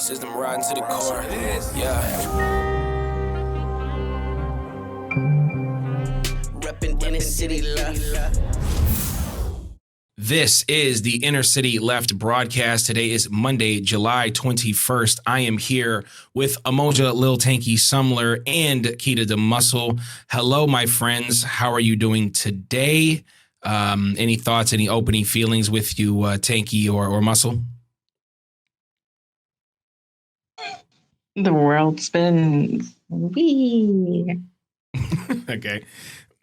System riding to the core. Yeah. Reppin' inner city left. This is the Inner City Left broadcast. Today is Monday, July 21st. I am here with Emoja, Lil Tanky Sumler, and Keita the Muscle. Hello, my friends. How are you doing today? Any thoughts, any opening feelings with you, Tanky or Muscle? The world's been wee. Okay.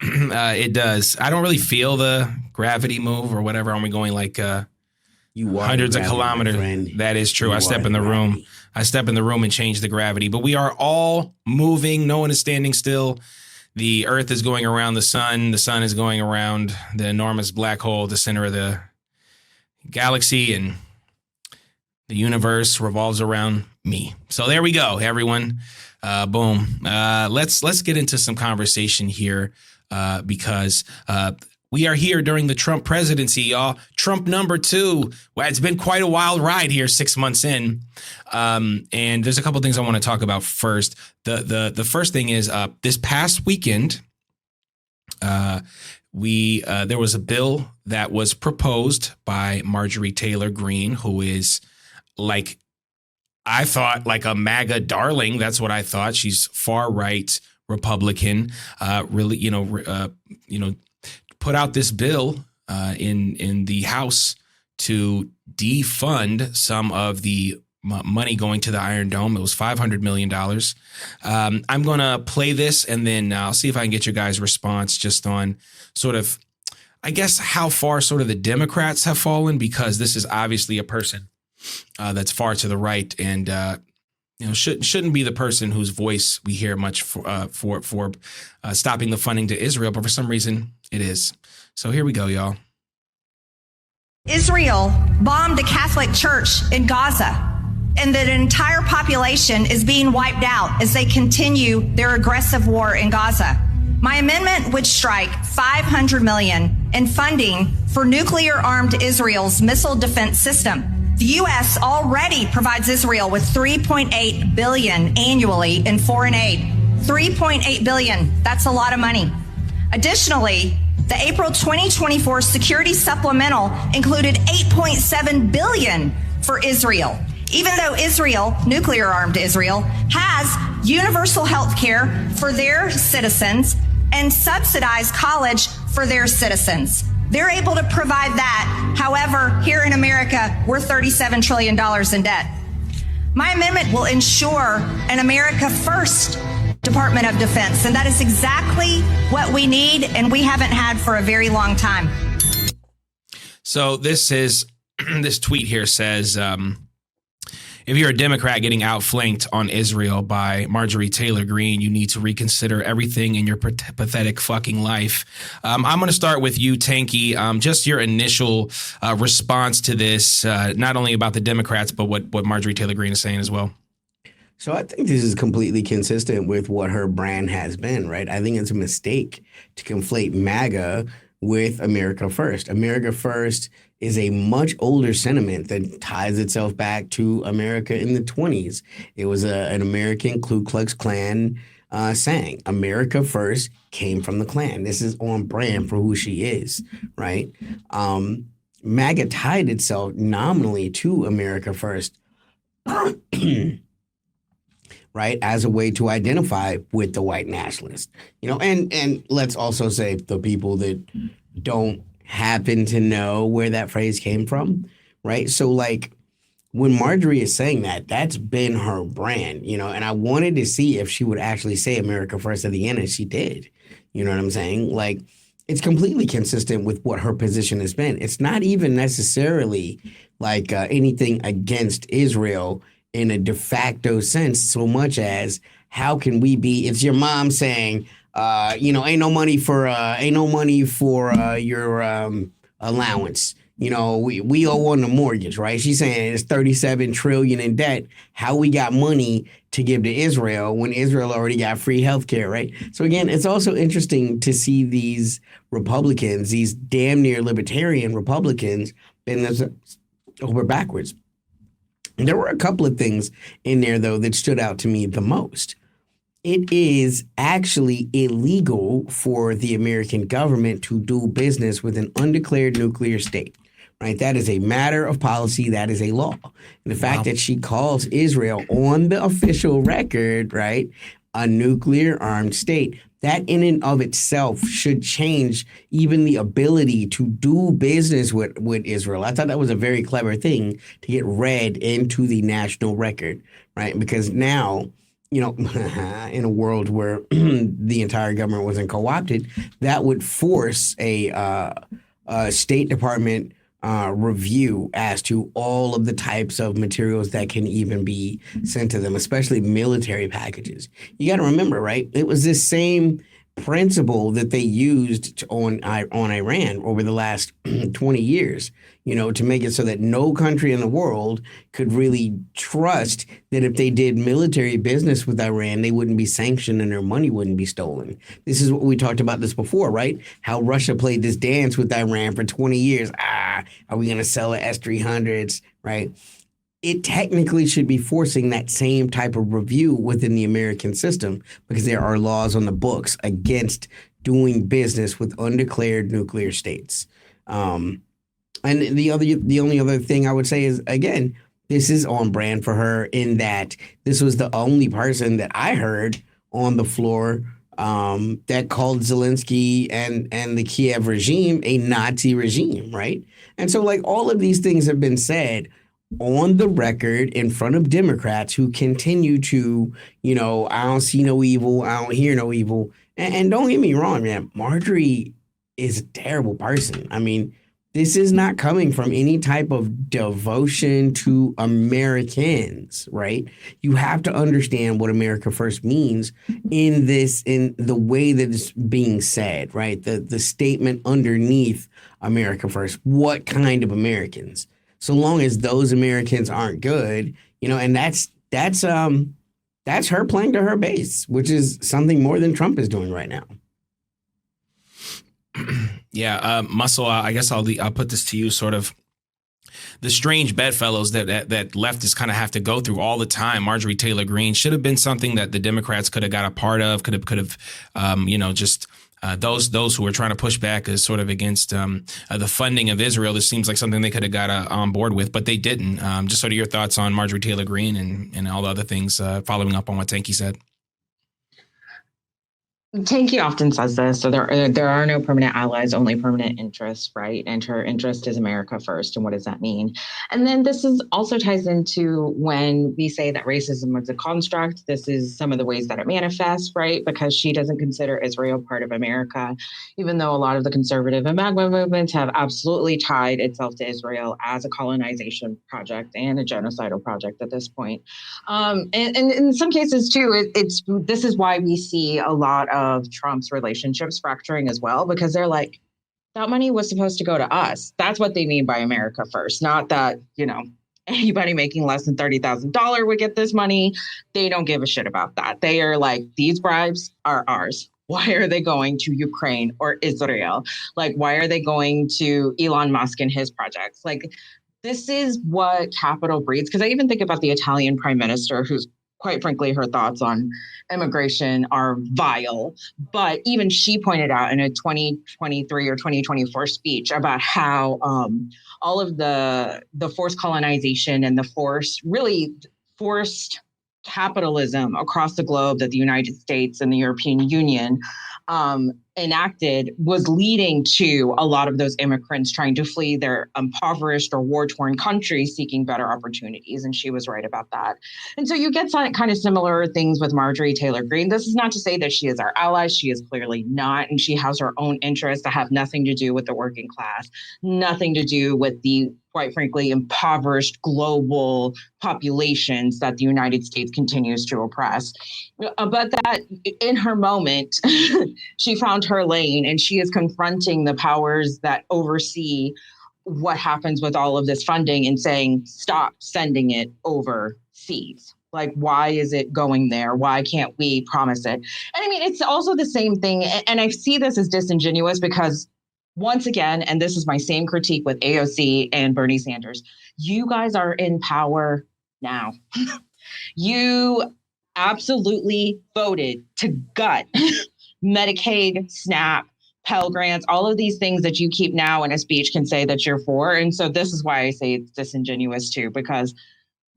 It does. I don't really feel the gravity move or whatever. I'm going like hundreds of kilometers. That is true. I step in the room. I step in the room and change the gravity. But we are all moving. No one is standing still. The Earth is going around the sun. The sun is going around the enormous black hole, the center of the galaxy, and the universe revolves around me. So there we go, everyone. Boom. Let's get into some conversation here. Because we are here during the Trump presidency, y'all. Trump number 2. Well, it's been quite a wild ride here, 6 months in. And there's a couple things I want to talk about first. The first thing is this past weekend, there was a bill that was proposed by Marjorie Taylor Greene, who is I thought like a MAGA darling. That's what I thought. She's far right Republican, really, put out this bill in the House to defund some of the money going to the Iron Dome. It was $500 million. I'm going to play this and then I'll see if I can get your guys' response just on sort of, I guess, how far sort of the Democrats have fallen, because this is obviously a person that's far to the right and shouldn't be the person whose voice we hear much for stopping the funding to Israel, but for some reason it is. So here we go, y'all. Israel bombed a Catholic church in Gaza, and the entire population is being wiped out as they continue their aggressive war in Gaza. My amendment would strike $500 million in funding for nuclear-armed Israel's missile defense system. The U.S. already provides Israel with $3.8 billion annually in foreign aid. $3.8 billion, that's a lot of money. Additionally, the April 2024 security supplemental included $8.7 billion for Israel. Even though Israel, nuclear-armed Israel, has universal health care for their citizens and subsidized college for their citizens. They're able to provide that. However, here in America, we're $37 trillion in debt. My amendment will ensure an America First Department of Defense, and that is exactly what we need and we haven't had for a very long time. So this tweet here says, if you're a Democrat getting outflanked on Israel by Marjorie Taylor Greene, you need to reconsider everything in your pathetic fucking life. I'm going to start with you, Tanky. Just your initial response to this, not only about the Democrats, but what Marjorie Taylor Greene is saying as well. So I think this is completely consistent with what her brand has been, right? I think it's a mistake to conflate MAGA with America First. America First is a much older sentiment that ties itself back to America in the 20s. It was an American Ku Klux Klan saying, America First came from the Klan. This is on brand for who she is, right? MAGA tied itself nominally to America First, right, as a way to identify with the white nationalists. And let's also say the people that don't happen to know where that phrase came from, right? So when Marjorie is saying that, that's been her brand, and I wanted to see if she would actually say America First at the end, and she did. You know what I'm saying? It's completely consistent with what her position has been. It's not even necessarily anything against Israel in a de facto sense, so much as how can we be, it's your mom saying, ain't no money for your allowance. We owe on the mortgage, right? She's saying it's $37 trillion in debt. How we got money to give to Israel when Israel already got free healthcare, right? So again, it's also interesting to see these Republicans, these damn near libertarian Republicans, bend this over backwards. There were a couple of things in there, though, that stood out to me the most. It is actually illegal for the American government to do business with an undeclared nuclear state, right? That is a matter of policy. That is a law. And the fact that she calls Israel on the official record, right, a nuclear armed state, that in and of itself should change even the ability to do business with Israel. I thought that was a very clever thing to get read into the national record, right? Because now, in a world where the entire government wasn't co-opted, that would force a State Department review as to all of the types of materials that can even be sent to them, especially military packages. You got to remember, right? It was this same principle that they used on Iran over the last 20 years, to make it so that no country in the world could really trust that if they did military business with Iran, they wouldn't be sanctioned and their money wouldn't be stolen. This is what we talked about this before, right? How Russia played this dance with Iran for 20 years. Are we going to sell the S-300s, right? It technically should be forcing that same type of review within the American system because there are laws on the books against doing business with undeclared nuclear states. And the only other thing I would say is, again, this is on brand for her in that this was the only person that I heard on the floor that called Zelensky and the Kiev regime a Nazi regime, right? And so, like, all of these things have been said on the record in front of Democrats who continue to, I don't see no evil, I don't hear no evil. And don't get me wrong, man, Marjorie is a terrible person. I mean, this is not coming from any type of devotion to Americans, right? You have to understand what America First means in the way that it's being said, right? The statement underneath America First. What kind of Americans? So long as those Americans aren't good, and that's her playing to her base, which is something more than Trump is doing right now. Yeah, Muscle, I guess I'll put this to you, sort of the strange bedfellows that leftists kind of have to go through all the time. Marjorie Taylor Greene should have been something that the Democrats could have got a part of, could have just those who are trying to push back as sort of against the funding of Israel. This seems like something they could have got on board with, but they didn't. Just sort of your thoughts on Marjorie Taylor Greene and all the other things, following up on what Tanky said. Tanky often says this, so there are no permanent allies, only permanent interests, right? And her interest is America first. And what does that mean? And then this is also ties into when we say that racism is a construct. This is some of the ways that it manifests, right? Because she doesn't consider Israel part of America, even though a lot of the conservative and MAGA movements have absolutely tied itself to Israel as a colonization project and a genocidal project at this point. And in some cases too, this is why we see a lot of Trump's relationships fracturing as well, because they're like, that money was supposed to go to us. That's what they mean by America first, not that, anybody making less than $30,000 would get this money. They don't give a shit about that. They are like, these bribes are ours. Why are they going to Ukraine or Israel? Like, why are they going to Elon Musk and his projects? Like, this is what capital breeds. Because I even think about the Italian prime minister, who's quite frankly, her thoughts on immigration are vile. But even she pointed out in a 2023 or 2024 speech about how all of the forced colonization and the forced capitalism across the globe that the United States and the European Union enacted was leading to a lot of those immigrants trying to flee their impoverished or war-torn countries seeking better opportunities. And she was right about that. And so you get some kind of similar things with Marjorie Taylor Greene. This is not to say that she is our ally. She is clearly not. And she has her own interests that have nothing to do with the working class, nothing to do with the, quite frankly, impoverished global populations that the United States continues to oppress. But that in her moment, she found her lane and she is confronting the powers that oversee what happens with all of this funding and saying, stop sending it overseas. Like, why is it going there? Why can't we promise it? And I mean, it's also the same thing. And I see this as disingenuous because once again, and this is my same critique with AOC and Bernie Sanders, you guys are in power now. You absolutely voted to gut Medicaid, SNAP, Pell Grants, all of these things that you keep now in a speech can say that you're for. And so this is why I say it's disingenuous too, because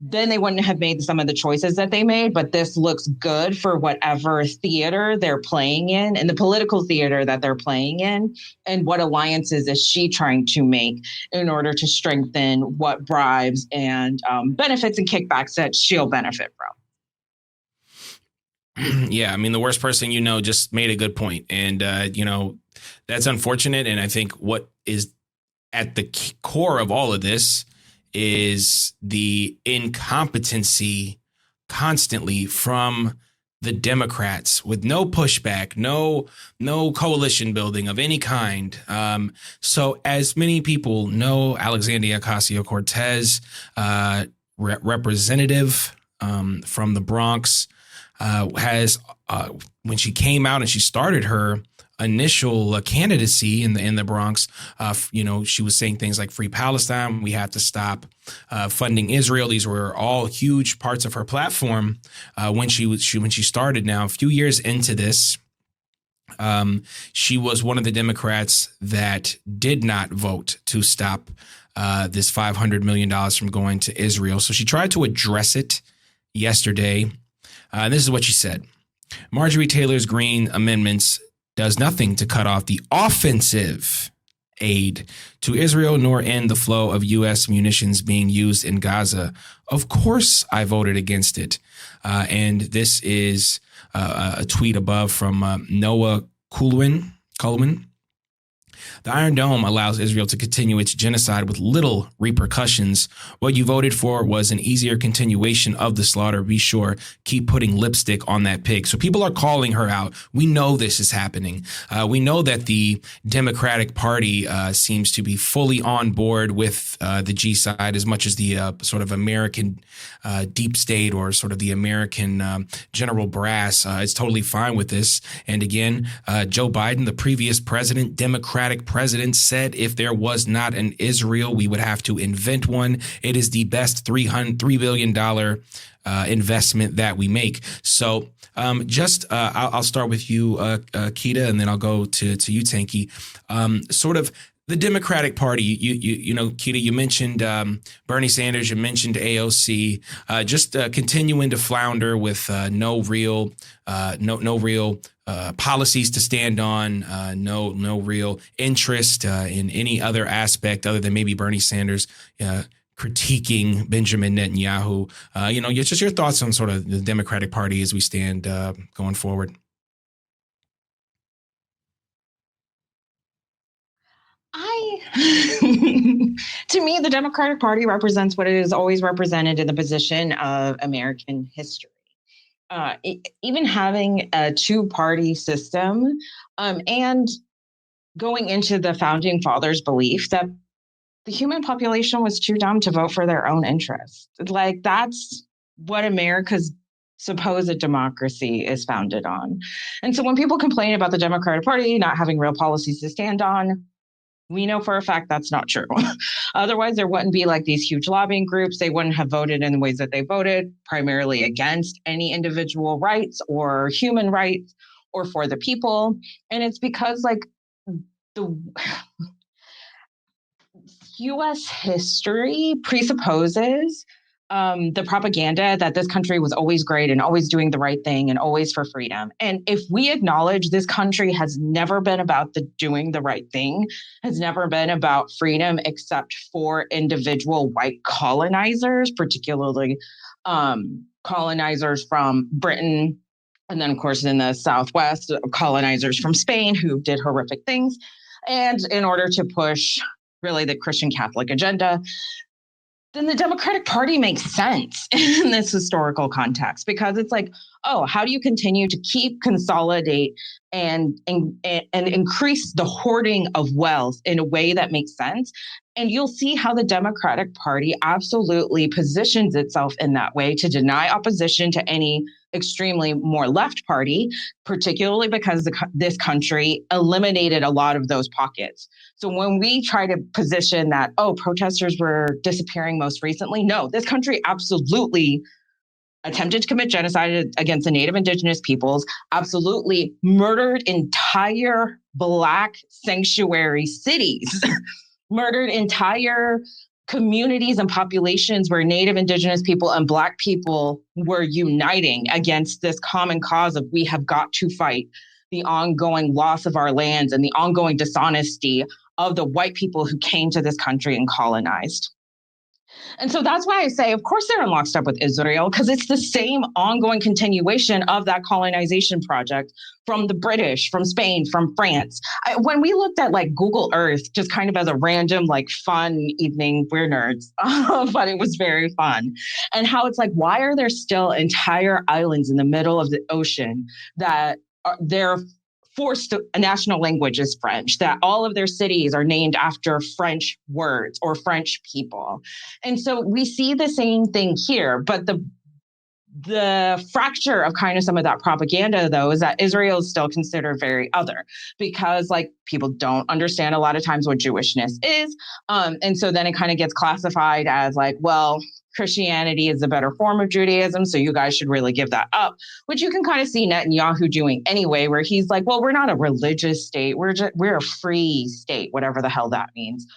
then they wouldn't have made some of the choices that they made, but this looks good for whatever theater they're playing in and the political theater that they're playing in. And what alliances is she trying to make in order to strengthen what bribes and benefits and kickbacks that she'll benefit from? Yeah, I mean, the worst person just made a good point. And, that's unfortunate. And I think what is at the core of all of this is the incompetency constantly from the Democrats with no pushback, no coalition building of any kind. So as many people know, Alexandria Cortez, representative from the Bronx, has when she came out and she started her initial candidacy in the Bronx, she was saying things like "Free Palestine," "We have to stop funding Israel." These were all huge parts of her platform when she started. Now, a few years into this, she was one of the Democrats that did not vote to stop this $500 million from going to Israel. So she tried to address it yesterday. And this is what she said. Marjorie Taylor's Green amendments does nothing to cut off the offensive aid to Israel nor end the flow of U.S. munitions being used in Gaza. Of course, I voted against it. And this is a tweet above from Noah Coleman. The Iron Dome allows Israel to continue its genocide with little repercussions. What you voted for was an easier continuation of the slaughter. Be sure, keep putting lipstick on that pig. So people are calling her out. We know this is happening. We know that the Democratic Party seems to be fully on board with the G side as much as the sort of American deep state or sort of the American general brass is totally fine with this. And again, Joe Biden, the previous president, Democratic president, said if there was not an Israel, we would have to invent one. It is the best $3 billion investment that we make. So I'll start with you, Keita, and then I'll go to you, Tanky. Sort of the Democratic Party, you know, Keita, you mentioned Bernie Sanders, you mentioned AOC, just continuing to flounder with no real policies to stand on, no real interest in any other aspect other than maybe Bernie Sanders critiquing Benjamin Netanyahu. Just your thoughts on sort of the Democratic Party as we stand going forward. To me, the Democratic Party represents what it has always represented in the position of American history. Even having a two-party system and going into the founding fathers' belief that the human population was too dumb to vote for their own interests. Like, that's what America's supposed democracy is founded on. And so when people complain about the Democratic Party not having real policies to stand on, we know for a fact that's not true. Otherwise, there wouldn't be like these huge lobbying groups. They wouldn't have voted in the ways that they voted, primarily against any individual rights or human rights or for the people. And it's because like the U.S. history presupposes the propaganda that this country was always great and always doing the right thing and always for freedom. And if we acknowledge this country has never been about the doing the right thing, has never been about freedom except for individual white colonizers, particularly colonizers from Britain. And then, of course, in the Southwest, colonizers from Spain who did horrific things. And in order to push really the Christian Catholic agenda, then the Democratic Party makes sense in this historical context, because it's like, oh, how do you continue to consolidate and increase the hoarding of wealth in a way that makes sense. And you'll see how the Democratic Party absolutely positions itself in that way to deny opposition to any extremely more left party, particularly because this country eliminated a lot of those pockets. So when we try to position that, protesters were disappearing most recently, no, this country absolutely attempted to commit genocide against the Native Indigenous peoples, absolutely murdered entire Black sanctuary cities, murdered entire communities and populations where Native Indigenous people and Black people were uniting against this common cause of we have got to fight the ongoing loss of our lands and the ongoing dishonesty of the white people who came to this country and colonized. And so that's why I say, of course, they're in lockstep with Israel, because it's the same ongoing continuation of that colonization project from the British, from Spain, from France. When we looked at like Google Earth, just kind of as a random, like fun evening, we're nerds, but it was very fun. And how it's like, why are there still entire islands in the middle of the ocean that they're forced a national language is French, that all of their cities are named after French words or French people. And so we see the same thing here, but the fracture of kind of some of that propaganda, though, is that Israel is still considered very other because like people don't understand a lot of times what Jewishness is. And so then it kind of gets classified as like, well, Christianity is a better form of Judaism, so you guys should really give that up, which you can kind of see Netanyahu doing anyway, where he's like, well, we're not a religious state. We're a free state, whatever the hell that means,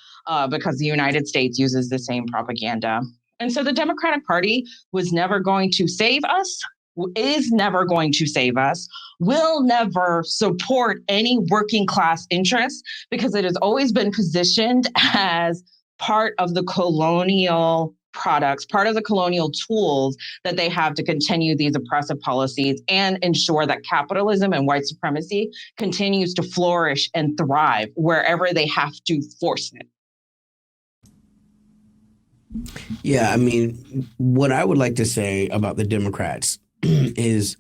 because the United States uses the same propaganda. And so the Democratic Party was never going to save us, is never going to save us, will never support any working class interests because it has always been positioned as part of the colonial products, part of the colonial tools that they have to continue these oppressive policies and ensure that capitalism and white supremacy continues to flourish and thrive wherever they have to force it. Yeah, I mean, what I would like to say about the Democrats is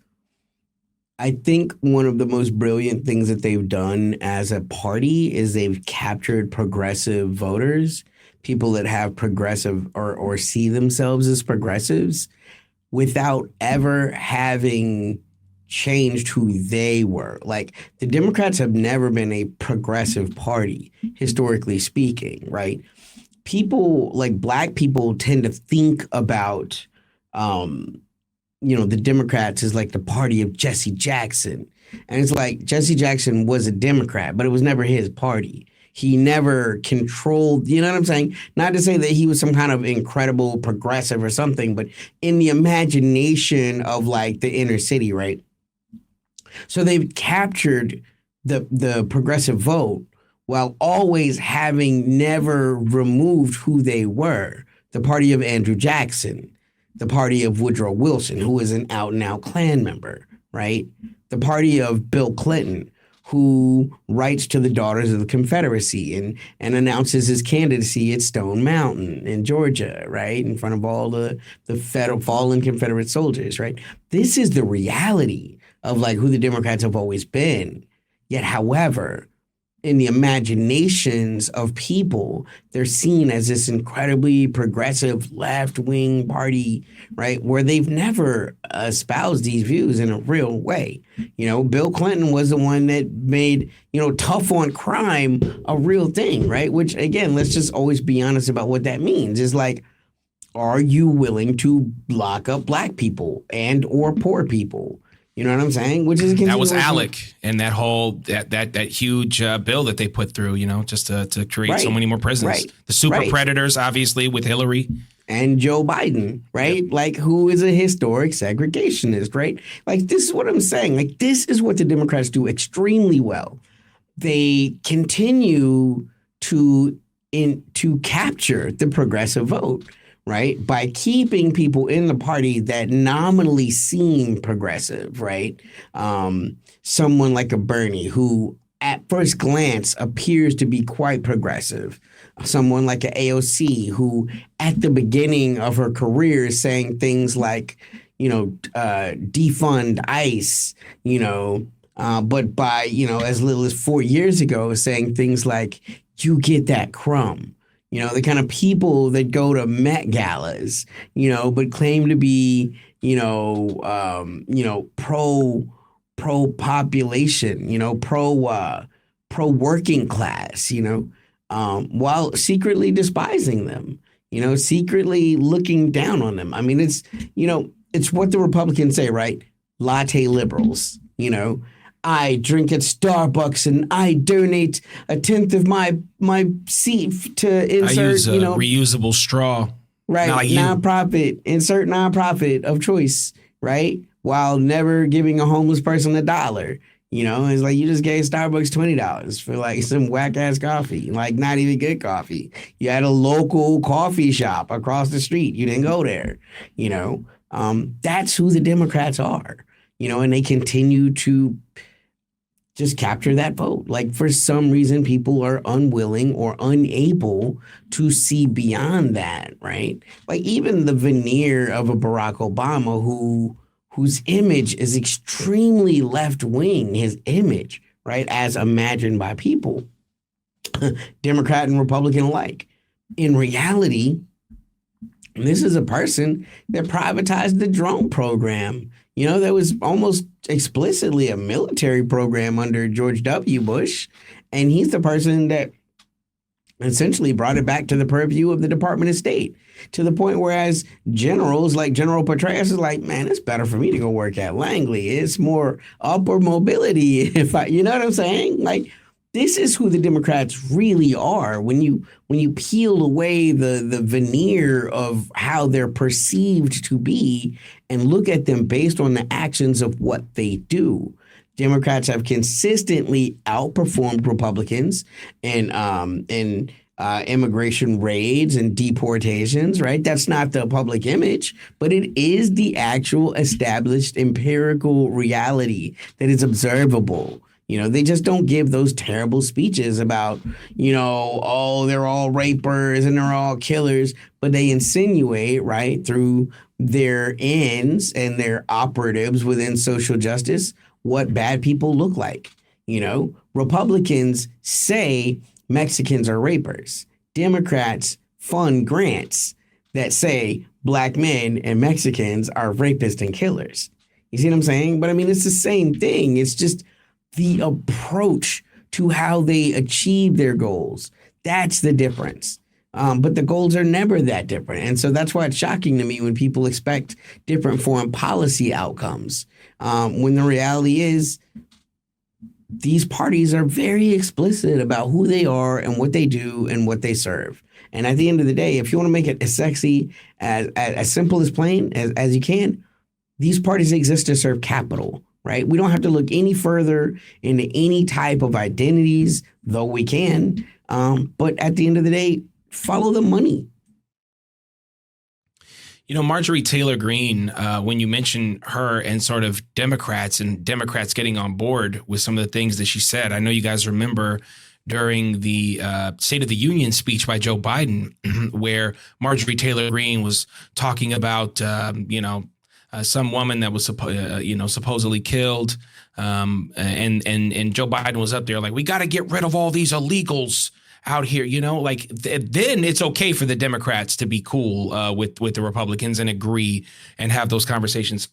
I think one of the most brilliant things that they've done as a party is they've captured progressive voters, people that have progressive or see themselves as progressives without ever having changed who they were. Like the Democrats have never been a progressive party, historically speaking, right? People like Black people tend to think about, the Democrats as like the party of Jesse Jackson. And it's like Jesse Jackson was a Democrat, but it was never his party. He never controlled, you know what I'm saying? Not to say that he was some kind of incredible progressive or something, but in the imagination of like the inner city, right? So they've captured the progressive vote while always having never removed who they were. The party of Andrew Jackson, the party of Woodrow Wilson, who is an out and out Klan member, right? The party of Bill Clinton, who writes to the Daughters of the Confederacy and announces his candidacy at Stone Mountain in Georgia, right? In front of all the federal fallen Confederate soldiers, right? This is the reality of like who the Democrats have always been. Yet, however, in the imaginations of people, they're seen as this incredibly progressive left-wing party, right? Where they've never espoused these views in a real way. You know, Bill Clinton was the one that made, tough on crime a real thing, right? Which, again, let's just always be honest about what that means. Is like, are you willing to lock up Black people and or poor people? You know what I'm saying? Which is that was Alec and that whole that huge bill that they put through, just to create so many more prisons. Right. The super predators, obviously, with Hillary and Joe Biden, right? Yep. Like, who is a historic segregationist, right? Like, this is what I'm saying. Like, this is what the Democrats do extremely well. They continue to capture the progressive vote, right? By keeping people in the party that nominally seem progressive, right? Someone like a Bernie who at first glance appears to be quite progressive. Someone like an AOC who at the beginning of her career is saying things like, defund ICE, But by, as little as 4 years ago, saying things like, you get that crumb. The kind of people that go to Met galas, but claim to be, pro population, pro working class, while secretly despising them, secretly looking down on them. I mean, it's what the Republicans say, right? Latte liberals, I drink at Starbucks and I donate a tenth of my seat to insert, I use a reusable straw. Right. Like nonprofit, insert nonprofit of choice, right? While never giving a homeless person $1. It's like you just gave Starbucks $20 for like some whack ass coffee, like not even good coffee. You had a local coffee shop across the street. You didn't go there. That's who the Democrats are, and they continue to just capture that vote. Like for some reason, people are unwilling or unable to see beyond that, right? Like even the veneer of a Barack Obama whose image is extremely left-wing, his image, right, as imagined by people, Democrat and Republican alike. In reality, this is a person that privatized the drone program, that was almost explicitly a military program under George W. Bush. And he's the person that essentially brought it back to the purview of the Department of State, to the point whereas generals like General Petraeus is like, man, it's better for me to go work at Langley. It's more upward mobility. If I, you know what I'm saying? Like, this is who the Democrats really are. When you peel away the veneer of how they're perceived to be and look at them based on the actions of what they do, Democrats have consistently outperformed Republicans in immigration raids and deportations, right? That's not the public image, but it is the actual established empirical reality that is observable. They just don't give those terrible speeches about, oh, they're all rapers and they're all killers, but they insinuate, right, through their ends and their operatives within social justice, what bad people look like. Republicans say Mexicans are rapers. Democrats fund grants that say black men and Mexicans are rapists and killers. You see what I'm saying? But I mean, it's the same thing. It's just the approach to how they achieve their goals. That's the difference. But the goals are never that different. And so that's why it's shocking to me when people expect different foreign policy outcomes. When the reality is these parties are very explicit about who they are and what they do and what they serve. And at the end of the day, if you want to make it as sexy, as simple as plain as you can, these parties exist to serve capital. Right? We don't have to look any further into any type of identities, though we can. But at the end of the day, follow the money. Marjorie Taylor Greene, when you mention her and sort of Democrats getting on board with some of the things that she said, I know you guys remember during the State of the Union speech by Joe Biden, where Marjorie Taylor Greene was talking about, some woman that was supposedly killed, and Joe Biden was up there like, we got to get rid of all these illegals out here, then it's okay for the Democrats to be cool with the Republicans and agree and have those conversations.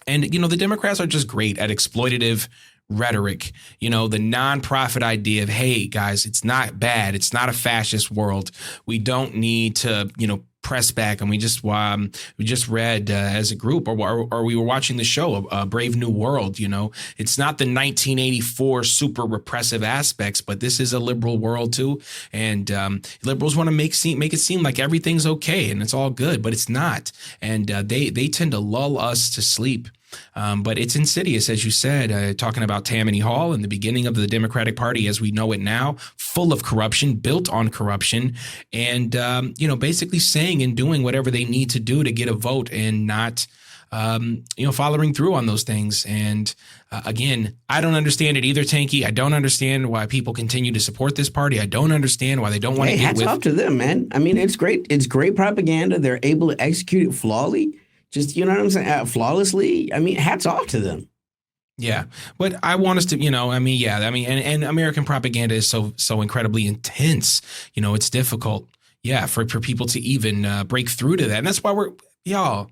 And the Democrats are just great at exploitative rhetoric, the nonprofit idea of, hey guys, it's not bad, it's not a fascist world, we don't need to press back. And we just read as a group, or we were watching the show, Brave New World. It's not the 1984 super repressive aspects, but this is a liberal world too. And liberals want to make it seem like everything's okay and it's all good, but it's not. And they tend to lull us to sleep. But it's insidious, as you said, talking about Tammany Hall and the beginning of the Democratic Party as we know it now, full of corruption, built on corruption, and, basically saying and doing whatever they need to do to get a vote and not, following through on those things. And again, I don't understand it either, Tanky. I don't understand why people continue to support this party. I don't understand why they don't want to get hats off to them, man. I mean, it's great. It's great propaganda. They're able to execute it flawlessly. Just, flawlessly. I mean, hats off to them. Yeah, but I want us to, and American propaganda is so incredibly intense. It's difficult, for people to even break through to that, and that's why y'all.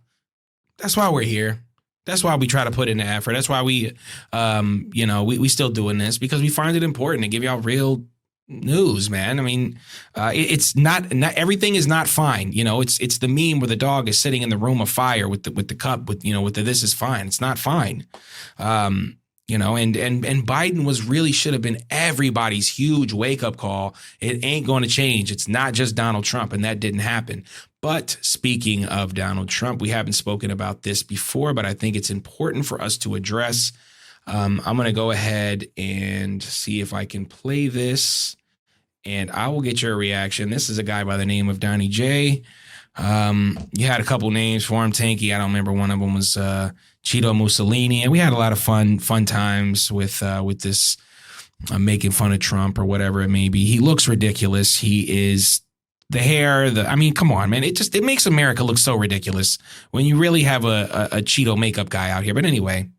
That's why we're here. That's why we try to put in the effort. That's why we still doing this, because we find it important to give y'all real news, man. I mean, it's not everything is not fine. It's the meme where the dog is sitting in the room of fire with the cup with the this is fine. It's not fine. And Biden should have been everybody's huge wake up call. It ain't going to change. It's not just Donald Trump, and that didn't happen. But speaking of Donald Trump, we haven't spoken about this before, but I think it's important for us to address. I'm going to go ahead and see if I can play this, and I will get your reaction. This is a guy by the name of Donnie J. You had a couple names for him, Tanky. I don't remember. One of them was Cheeto Mussolini, and we had a lot of fun times with this making fun of Trump or whatever it may be. He looks ridiculous. He is. The hair, come on, man. It makes America look so ridiculous when you really have a Cheeto makeup guy out here. But anyway,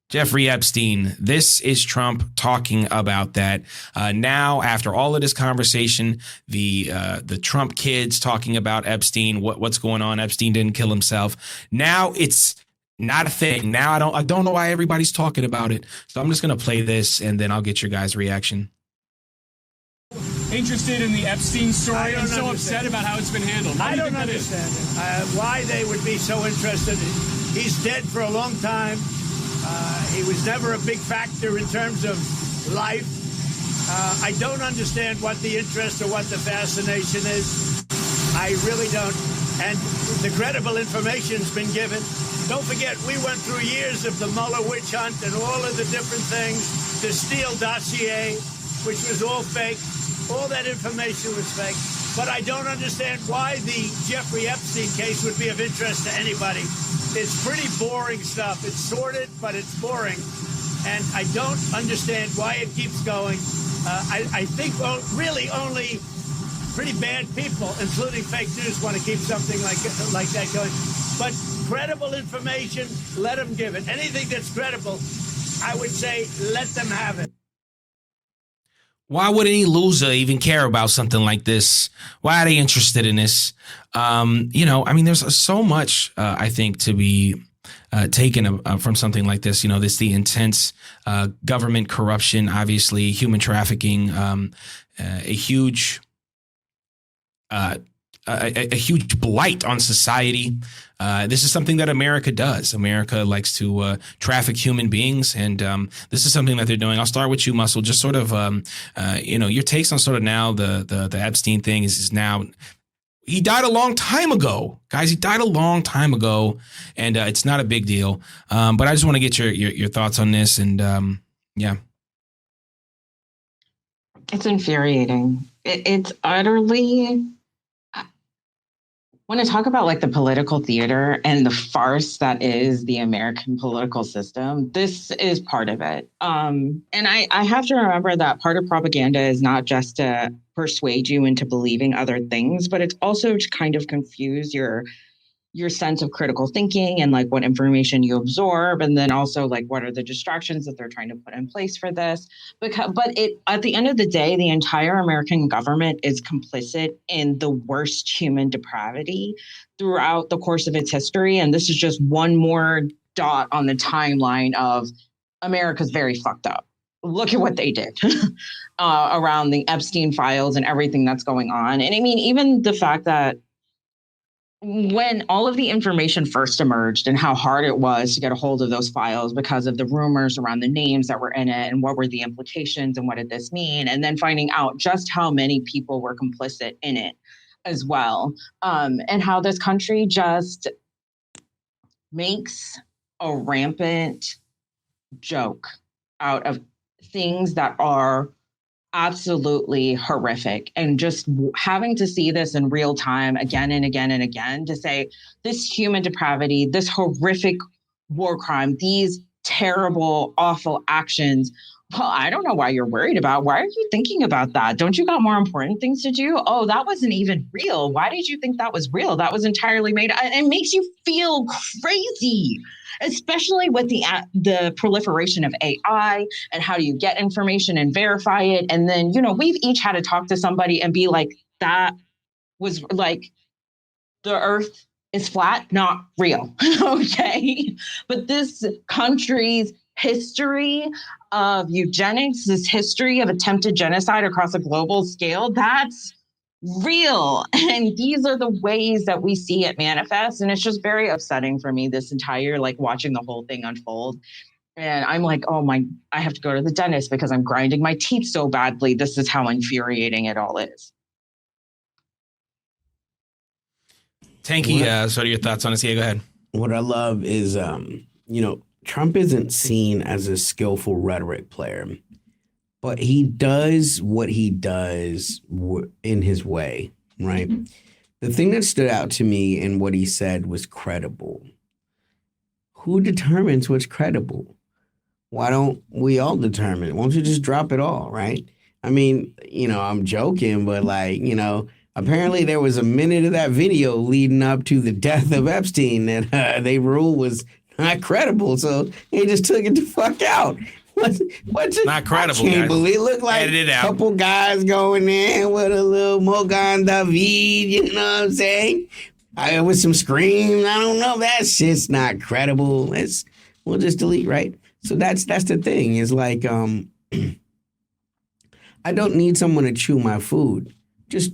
Jeffrey Epstein, this is Trump talking about that. Now, after all of this conversation, the Trump kids talking about Epstein, what's going on? Epstein didn't kill himself. Now it's not a thing. Now I don't know why everybody's talking about it. So I'm just going to play this, and then I'll get your guys' reaction. Interested in the Epstein story and so upset about how it's been handled. I don't understand why they would be so interested. He's dead for a long time. He was never a big factor in terms of life. I don't understand what the interest or what the fascination is. I really don't. And the credible information's been given. Don't forget, we went through years of the Mueller witch hunt and all of the different things, the Steele dossier, which was all fake. All that information was fake. But I don't understand why the Jeffrey Epstein case would be of interest to anybody. It's pretty boring stuff. It's sordid, but it's boring. And I don't understand why it keeps going. I think really only pretty bad people, including fake news, want to keep something like that going. But credible information, let them give it. Anything that's credible, I would say let them have it. Why would any loser even care about something like this? Why are they interested in this? There's so much, I think, to be taken from something like this. The intense government corruption, obviously, human trafficking, a huge blight on society. This is something that America does. America likes to traffic human beings, and this is something that they're doing. I'll start with you, Muscle. Just sort of, your takes on sort of now the Epstein thing is now. He died a long time ago, guys. He died a long time ago, and it's not a big deal. But I just want to get your thoughts on this, and yeah. It's infuriating. It's utterly. When I talk about like the political theater and the farce that is the American political system, this is part of it. And I have to remember that part of propaganda is not just to persuade you into believing other things, but it's also to kind of confuse your sense of critical thinking and like what information you absorb, and then also like what are the distractions that they're trying to put in place for this. But at the end of the day, the entire American government is complicit in the worst human depravity throughout the course of its history, and this is just one more dot on the timeline of America's very fucked up. Look at what they did around the Epstein files and everything that's going on. And I mean, even the fact that when all of the information first emerged and how hard it was to get a hold of those files because of the rumors around the names that were in it and what were the implications and what did this mean, and then finding out just how many people were complicit in it as well, and how this country just makes a rampant joke out of things that are absolutely horrific, and just having to see this in real time again and again and again to say this human depravity, this horrific war crime, these terrible, awful actions Oh, I don't know why you're worried about. Why are you thinking about that? Don't you got more important things to do? Oh, that wasn't even real. Why did you think that was real? That was entirely made. It makes you feel crazy, especially with the proliferation of AI and how do you get information and verify it. And then, we've each had to talk to somebody and be like, that was like, the earth is flat, not real. Okay. But this country's history of eugenics, this history of attempted genocide across a global scale, that's real. And these are the ways that we see it manifest. And it's just very upsetting for me, this entire, watching the whole thing unfold. And I'm like, I have to go to the dentist because I'm grinding my teeth so badly. This is how infuriating it all is. Tanky, so what are your thoughts on this? Yeah, go ahead. What I love is, Trump isn't seen as a skillful rhetoric player, but he does what he does in his way, right? The thing that stood out to me in what he said was credible. Who determines what's credible? Why don't we all determine it? Why don't you just drop it all, right? I mean, I'm joking, but apparently there was a minute of that video leading up to the death of Epstein that they ruled was not credible. So they just took it the fuck out. What's not credible? I can't believe it. Looked like a couple guys going in with a little Mogan David, you know what I'm saying? With some screams. I don't know. That shit's not credible. We'll just delete, right? So that's the thing. Is like I don't need someone to chew my food. Just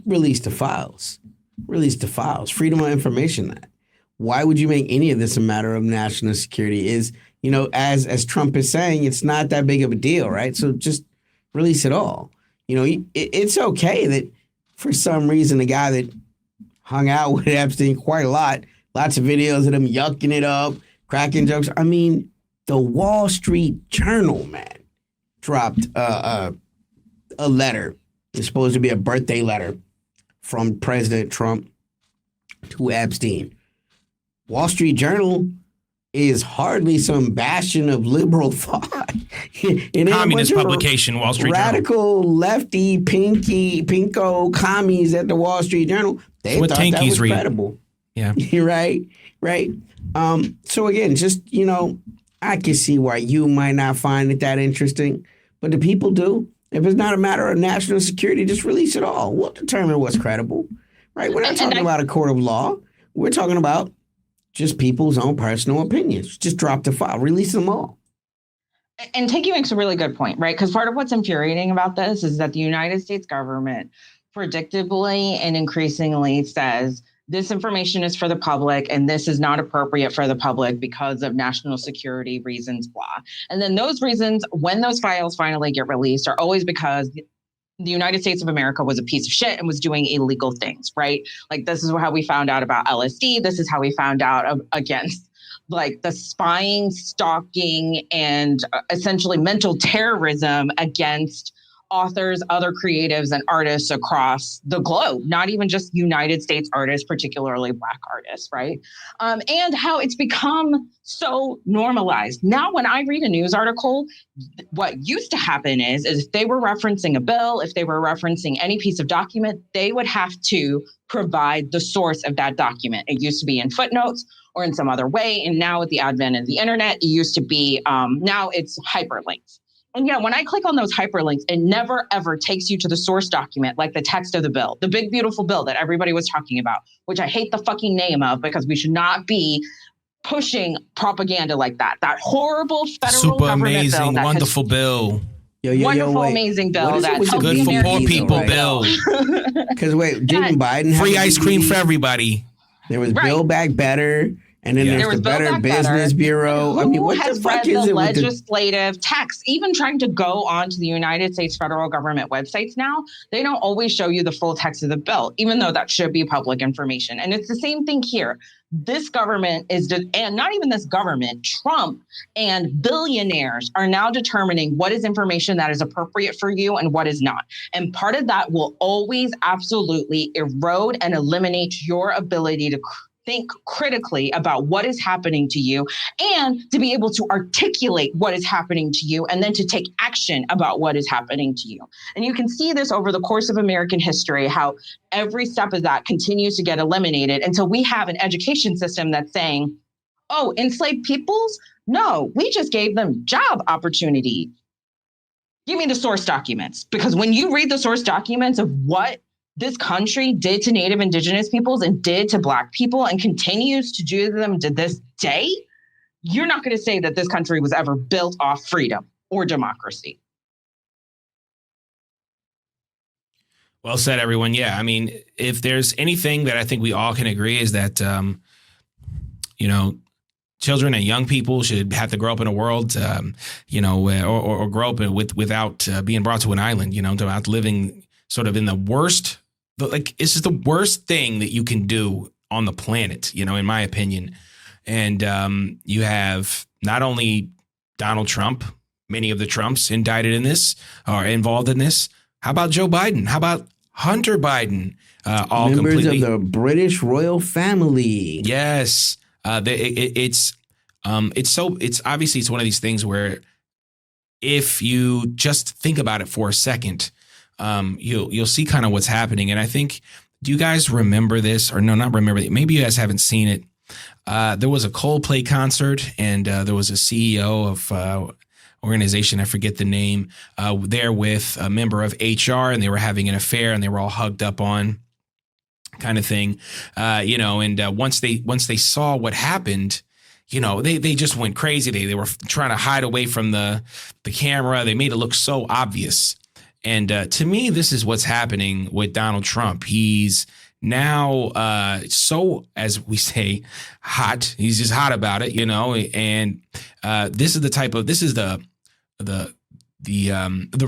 release the files. Release the files. Freedom of Information Act. Why would you make any of this a matter of national security? Is, as Trump is saying, it's not that big of a deal, right? So just release it all. It's okay that for some reason the guy that hung out with Epstein quite a lot, lots of videos of him yucking it up, cracking jokes. I mean, the Wall Street Journal, man, dropped a letter. It's supposed to be a birthday letter from President Trump to Epstein. Wall Street Journal is hardly some bastion of liberal thought. Communist publication, Wall Street radical, Journal. Lefty, pinko commies at the Wall Street Journal. They thought that was credible. Yeah. Right. So again, just, I can see why you might not find it that interesting, but the people do. If it's not a matter of national security, just release it all. We'll determine what's credible, right? We're not talking about a court of law. We're talking about just people's own personal opinions. Just drop the file, release them all. And Tanky makes a really good point, right? Because part of what's infuriating about this is that the United States government predictably and increasingly says this information is for the public and this is not appropriate for the public because of national security reasons, blah. And then those reasons, when those files finally get released, are always because the United States of America was a piece of shit and was doing illegal things, right? Like, this is how we found out about LSD. This is how we found out against the spying, stalking, and essentially mental terrorism against authors, other creatives, and artists across the globe, not even just United States artists, particularly Black artists, right? And how it's become so normalized. Now, when I read a news article, what used to happen is if they were referencing a bill, if they were referencing any piece of document, they would have to provide the source of that document. It used to be in footnotes or in some other way. And now with the advent of the internet, it used to be, now it's hyperlinks. And yeah, when I click on those hyperlinks, it never, ever takes you to the source document, like the text of the bill, the big, beautiful bill that everybody was talking about, which I hate the fucking name of because we should not be pushing propaganda like that. That horrible federal super government amazing, bill. Wonderful bill. Wonderful, amazing bill. That's good for poor people bill. Because didn't Biden free ice cream for everybody? There was Build Back Better. And then there's the Better Business Bureau. I mean, what the fuck is it with the legislative text? Even trying to go onto the United States federal government websites now, they don't always show you the full text of the bill, even though that should be public information. And it's the same thing here. This government and not even this government, Trump and billionaires are now determining what is information that is appropriate for you and what is not. And part of that will always absolutely erode and eliminate your ability to think critically about what is happening to you and to be able to articulate what is happening to you and then to take action about what is happening to you. And you can see this over the course of American history, how every step of that continues to get eliminated until we have an education system that's saying, oh, enslaved peoples? No, we just gave them job opportunity. Give me the source documents, because when you read the source documents of what this country did to Native Indigenous peoples and did to Black people and continues to do them to this day, you're not going to say that this country was ever built off freedom or democracy. Well said, everyone. Yeah, I mean, if there's anything that I think we all can agree is that, children and young people should have to grow up in a world, or grow up without being brought to an island, without living sort of in the worst. This is the worst thing that you can do on the planet, in my opinion. And you have not only Donald Trump, many of the Trumps indicted in this or involved in this. How about Joe Biden? How about Hunter Biden? All members completely of the British royal family. Yes. It's obviously it's one of these things where if you just think about it for a second, you'll see kind of what's happening. And I think, do you guys remember this? Or no, not remember. Maybe you guys haven't seen it. There was a Coldplay concert, and there was a CEO of organization, I forget the name, there with a member of HR, and they were having an affair, and they were all hugged up on, kind of thing, and once they saw what happened, they just went crazy. They were trying to hide away from the camera. They made it look so obvious. And to me, this is what's happening with Donald Trump. He's now so, as we say, hot. He's just hot about it, and this is the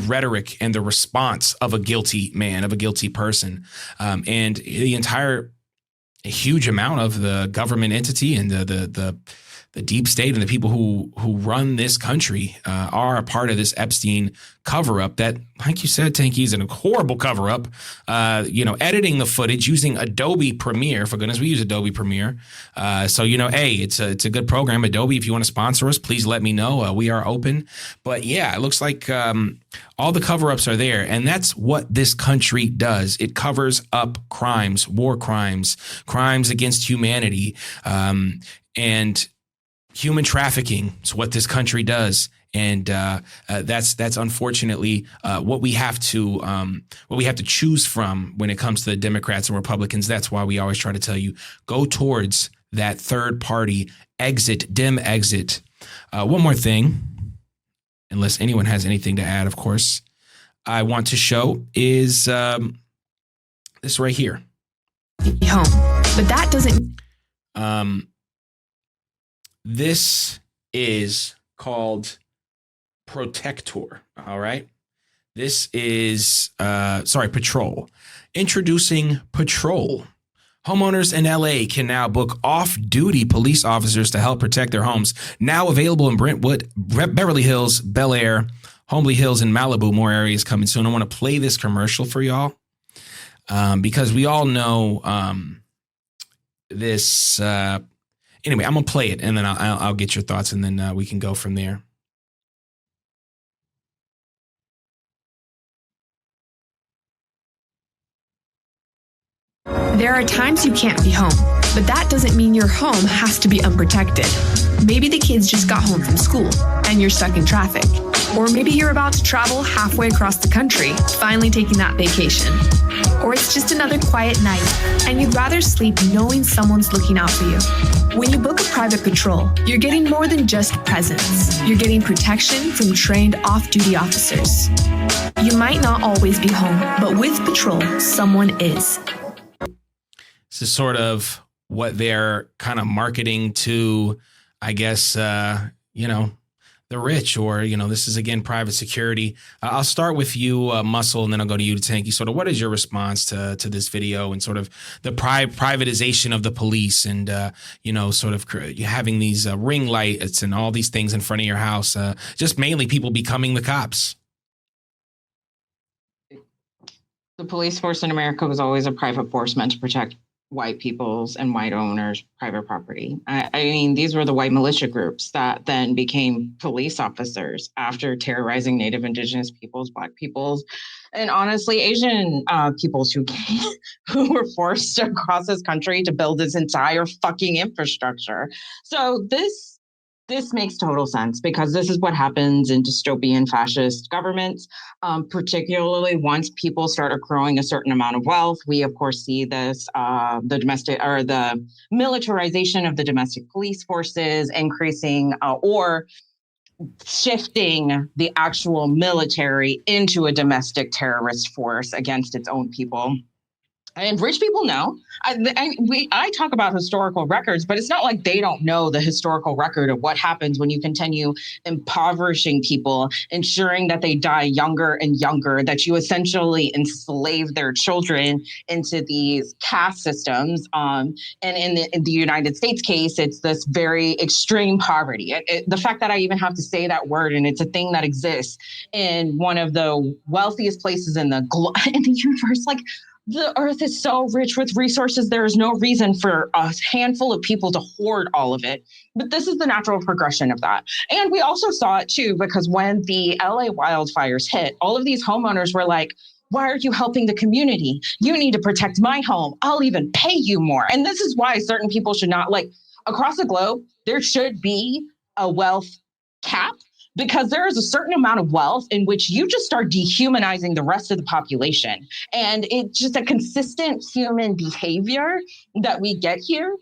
rhetoric and the response of a guilty man, of a guilty person, and the entire huge amount of the government entity and the deep state and the people who run this country are a part of this Epstein cover-up that, like you said, Tanky, is a horrible cover-up. Editing the footage using Adobe Premiere. For goodness, we use Adobe Premiere. Hey, it's a good program. Adobe, if you want to sponsor us, please let me know. We are open. But yeah, it looks like all the cover-ups are there. And that's what this country does. It covers up crimes, war crimes, crimes against humanity, and human trafficking is what this country does, and that's unfortunately what we have to choose from when it comes to the Democrats and Republicans. That's why we always try to tell you, go towards that third party exit, dim exit. One more thing, unless anyone has anything to add, of course, I want to show is this right here. Home, but that doesn't. This is called Protector. All right. This is, Patrol. Introducing Patrol. Homeowners in LA can now book off-duty police officers to help protect their homes. Now available in Brentwood, Beverly Hills, Bel Air, Homely Hills, and Malibu. More areas coming soon. I want to play this commercial for y'all because we all know this. Anyway, I'm going to play it, and then I'll get your thoughts, and then we can go from there. There are times you can't be home, but that doesn't mean your home has to be unprotected. Maybe the kids just got home from school, and you're stuck in traffic. Or maybe you're about to travel halfway across the country, finally taking that vacation. Or it's just another quiet night, and you'd rather sleep knowing someone's looking out for you. When you book a private patrol, you're getting more than just presence. You're getting protection from trained off-duty officers. You might not always be home, but with Patrol, someone is. This is sort of what they're kind of marketing to, I guess, the rich, or, this is, again, private security. I'll start with you, Muscle, and then I'll go to you, Tanky. Sort of what is your response to this video and sort of the privatization of the police and, sort of having these ring lights and all these things in front of your house, just mainly people becoming the cops? The police force in America was always a private force meant to protect white people's and white owners' private property. I mean, these were the white militia groups that then became police officers after terrorizing Native, Indigenous peoples, Black peoples, and honestly, Asian peoples who were forced across this country to build this entire fucking infrastructure. So this makes total sense because this is what happens in dystopian fascist governments, particularly once people start accruing a certain amount of wealth. We, of course, see this, the militarization of the domestic police forces, increasing or shifting the actual military into a domestic terrorist force against its own people. And rich people know. I talk about historical records, but it's not like they don't know the historical record of what happens when you continue impoverishing people, ensuring that they die younger and younger, that you essentially enslave their children into these caste systems. And in the United States case, it's this very extreme poverty. The fact that I even have to say that word, and it's a thing that exists in one of the wealthiest places in the universe, like, the earth is so rich with resources. There is no reason for a handful of people to hoard all of it. But this is the natural progression of that. And we also saw it too, because when the LA wildfires hit, all of these homeowners were like, why are you helping the community? You need to protect my home. I'll even pay you more. And this is why certain people should not, like, across the globe, there should be a wealth cap, because there is a certain amount of wealth in which you just start dehumanizing the rest of the population. And it's just a consistent human behavior that we get here.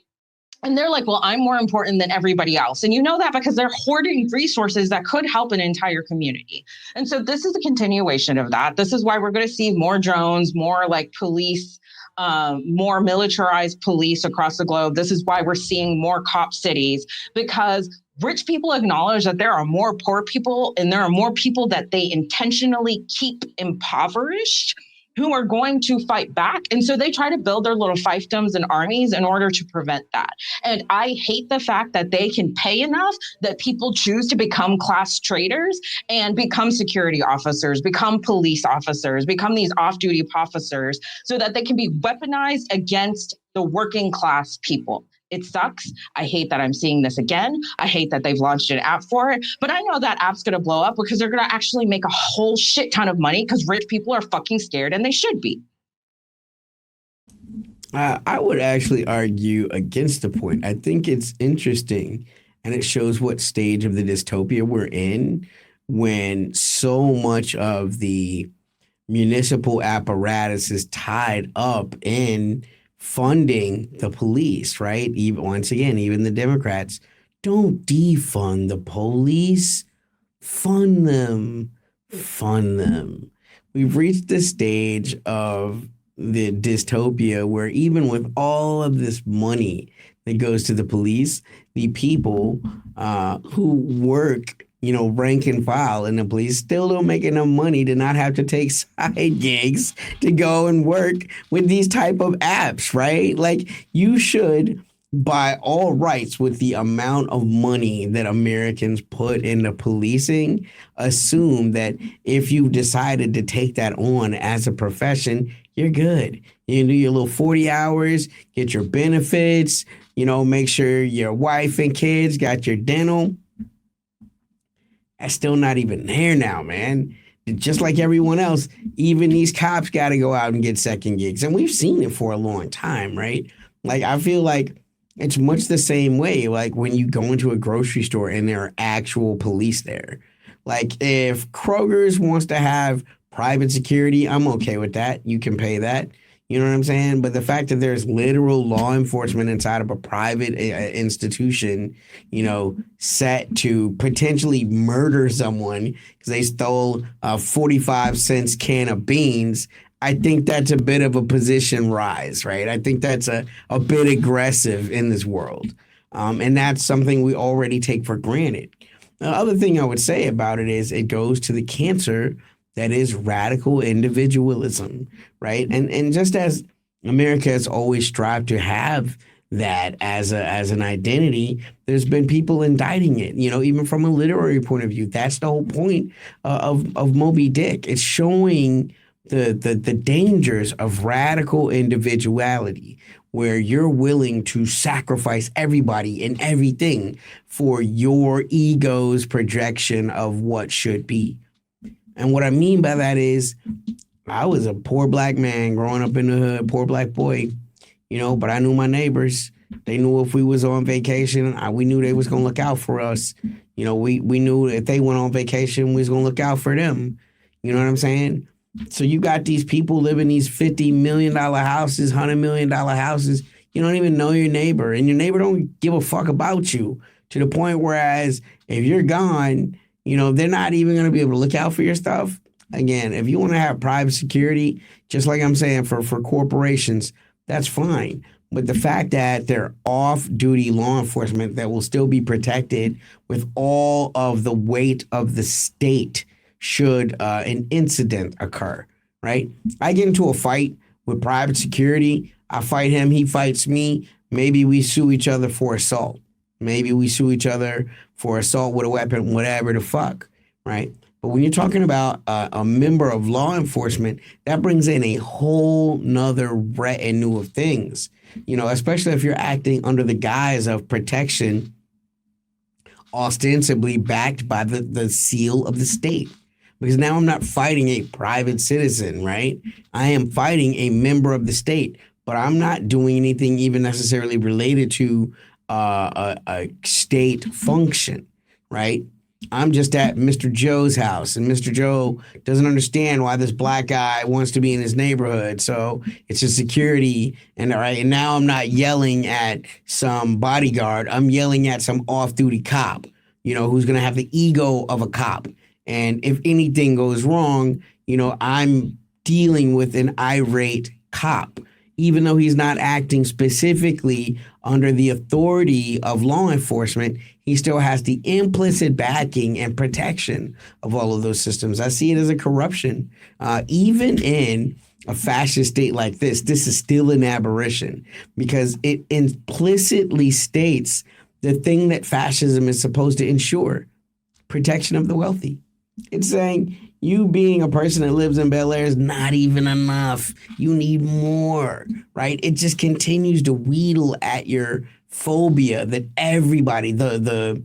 And they're like, well, I'm more important than everybody else. And you know that because they're hoarding resources that could help an entire community. And so this is a continuation of that. This is why we're going to see more drones, more like police, more militarized police across the globe. This is why we're seeing more cop cities, because rich people acknowledge that there are more poor people and there are more people that they intentionally keep impoverished who are going to fight back. And so they try to build their little fiefdoms and armies in order to prevent that. And I hate the fact that they can pay enough that people choose to become class traitors and become security officers, become police officers, become these off-duty officers so that they can be weaponized against the working class people. It sucks. I hate that I'm seeing this again. I hate that they've launched an app for it, but I know that app's going to blow up because they're going to actually make a whole shit ton of money because rich people are fucking scared, and they should be. I would actually argue against the point. I think it's interesting, and it shows what stage of the dystopia we're in when so much of the municipal apparatus is tied up in funding the police, right? Even once again, even the Democrats don't defund the police, fund them, fund them. We've reached the stage of the dystopia where even with all of this money that goes to the police, the people who work, rank and file in the police still don't make enough money to not have to take side gigs to go and work with these type of apps, right? Like, you should, by all rights, with the amount of money that Americans put into policing, assume that if you've decided to take that on as a profession, you're good. You can do your little 40 hours, get your benefits, make sure your wife and kids got your dental. That's still not even there now, man. Just like everyone else, even these cops got to go out and get second gigs. And we've seen it for a long time, right? Like, I feel like it's much the same way, like when you go into a grocery store and there are actual police there. Like, if Kroger's wants to have private security, I'm okay with that. You can pay that. You know what I'm saying? But the fact that there's literal law enforcement inside of a private institution, set to potentially murder someone because they stole a 45-cent can of beans, I think that's a bit of a position rise, right? I think that's a bit aggressive in this world. And that's something we already take for granted. The other thing I would say about it is it goes to the cancer that is radical individualism, right? And just as America has always strived to have that as an identity, there's been people indicting it, even from a literary point of view. That's the whole point of Moby Dick. It's showing the dangers of radical individuality, where you're willing to sacrifice everybody and everything for your ego's projection of what should be. And what I mean by that is, I was a poor black man growing up in the hood, poor black boy, but I knew my neighbors. They knew if we was on vacation, we knew they was going to look out for us. We knew if they went on vacation, we was going to look out for them. You know what I'm saying? So you got these people living in these $50 million houses, $100 million houses. You don't even know your neighbor, and your neighbor don't give a fuck about you, to the point whereas if you're gone, they're not even going to be able to look out for your stuff. Again, if you want to have private security, just like I'm saying for corporations, that's fine. But the fact that they're off-duty law enforcement that will still be protected with all of the weight of the state should an incident occur, right? I get into a fight with private security. I fight him. He fights me. Maybe we sue each other for assault. Maybe we sue each other for assault with a weapon, whatever the fuck, right? But when you're talking about a member of law enforcement, that brings in a whole nother retinue of things, especially if you're acting under the guise of protection, ostensibly backed by the seal of the state. Because now I'm not fighting a private citizen, right? I am fighting a member of the state, but I'm not doing anything even necessarily related to a state function, right? I'm just at Mr. Joe's house, and Mr. Joe doesn't understand why this black guy wants to be in his neighborhood. So it's just security. And now I'm not yelling at some bodyguard. I'm yelling at some off-duty cop, who's going to have the ego of a cop. And if anything goes wrong, I'm dealing with an irate cop, even though he's not acting specifically under the authority of law enforcement. He still has the implicit backing and protection of all of those systems. I see it as a corruption. Even in a fascist state like this is still an aberration, because it implicitly states the thing that fascism is supposed to ensure: protection of the wealthy. It's saying you being a person that lives in Bel Air is not even enough. You need more, right? It just continues to wheedle at your phobia that everybody, the